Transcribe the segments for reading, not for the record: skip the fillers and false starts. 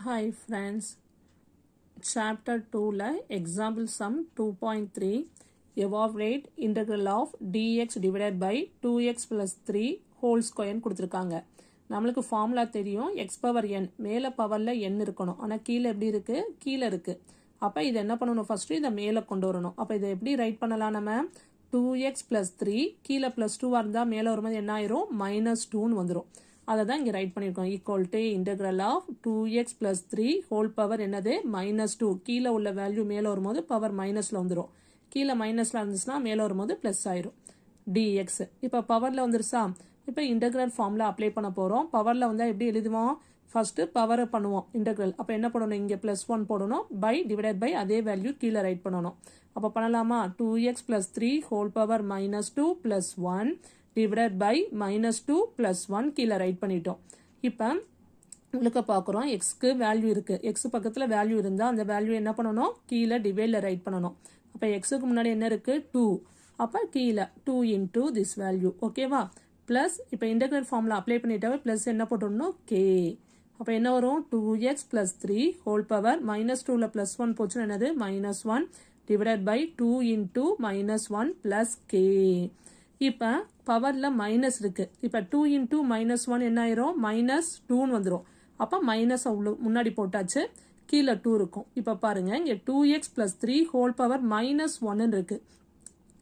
Hi friends, chapter 2 example sum 2.3 evaluate integral of dx divided by 2x plus 3 whole square கொடுத்திருக்காங்க. நம்மளுக்கு formula தெரியும் x power n மேல பவர்ல n இருக்கணும். ஆனா கீழ எப்படி இருக்கு? கீழ இருக்கு. அப்ப இது என்ன பண்ணணும்? ஃபர்ஸ்ட் இத மேல கொண்டு வரணும். அப்ப இத எப்படி ரைட் பண்ணலாம் நம்ம? 2x plus 3 கீழ plus 2 இருந்தா மேல வரும்போது என்ன ஆயிரும்? -2 ன்னு வந்துரும். அதை தான் இங்கே ரைட் பண்ணியிருக்கோம் equal to integral of 2x plus 3 whole power என்னது -2 கீழே உள்ள வேல்யூ மேலே வரும்போது பவர் மைனஸில் வந்துடும் கீழே மைனஸில் இருந்துச்சுன்னா மேலே வரும்போது ப்ளஸ் ஆயிரும் dx இப்போ பவரில் வந்துருச்சா இப்போ இன்டெக்ரல் ஃபார்மில் அப்ளை பண்ண போகிறோம் பவரில் வந்தால் எப்படி எழுதுவோம் ஃபர்ஸ்ட்டு பவரை பண்ணுவோம் இன்டெக்ரல் அப்போ என்ன பண்ணணும் இங்கே +1 போடணும் பை டிவைடட் பை அதே வேல்யூ கீழே ரைட் பண்ணணும் அப்போ பண்ணலாமா 2x plus 3 whole power -2 plus 1 divided by -2 plus 1 கீழே ரைட் பண்ணிட்டோம் இப்போ உங்களுக்கு பார்க்குறோம் எக்ஸ்க்கு வேல்யூ இருக்கு எக்ஸ் பக்கத்தில் வேல்யூ இருந்தால் அந்த வேல்யூ என்ன பண்ணணும் கீழே டிவைடில் ரைட் பண்ணணும் அப்போ எக்ஸுக்கு முன்னாடி என்ன இருக்கு 2 அப்போ கீழே 2 into திஸ் வேல்யூ ஓகேவா ப்ளஸ் இப்போ இன்டெக்ரல் ஃபார்மில் அப்ளை பண்ணிட்டாவே ப்ளஸ் என்ன போட்டுடணும் கே அப்போ என்ன வரும் 2x plus 3 ஹோல் பவர் -2ல +1 போச்சுன்னா என்னது -1 divided by 2 into -1 plus k இப்போ பவர்ல மைனஸ் இருக்கு இப்போ 2 into -1 என்ன ஆயிரும் -2 வந்துடும் அப்போ மைனஸ் முன்னாடி போட்டாச்சு கீழே 2 இருக்கும் இப்போ பாருங்க இங்க 2x plus 3 ஹோல் பவர் -1 இருக்கு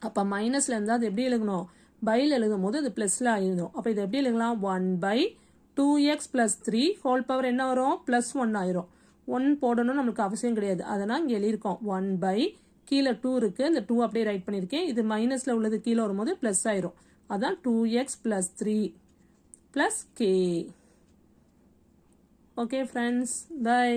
அப்போ மைனஸ்ல இருந்தா அது எப்படி எழுதணும் பைல எழுதும் போது அது பிளஸ்ல ஆயிடும் அப்போ இது எப்படி எழுதலாம் 1 by 2x plus 3 whole power என்ன வரும் +1 ஆயிரும் 1 போடணும் நமக்கு அவசியம் கிடையாது அதனால் இங்க எழுதியிருக்கோம் 1 by கீழே 2 இருக்கு இந்த 2 அப்படியே ரைட் பண்ணியிருக்கேன் இது மைனஸ்ல உள்ளது கீழே வரும்போது பிளஸ் ஆயிரும் அதான் 2x plus 3 plus k okay friends bye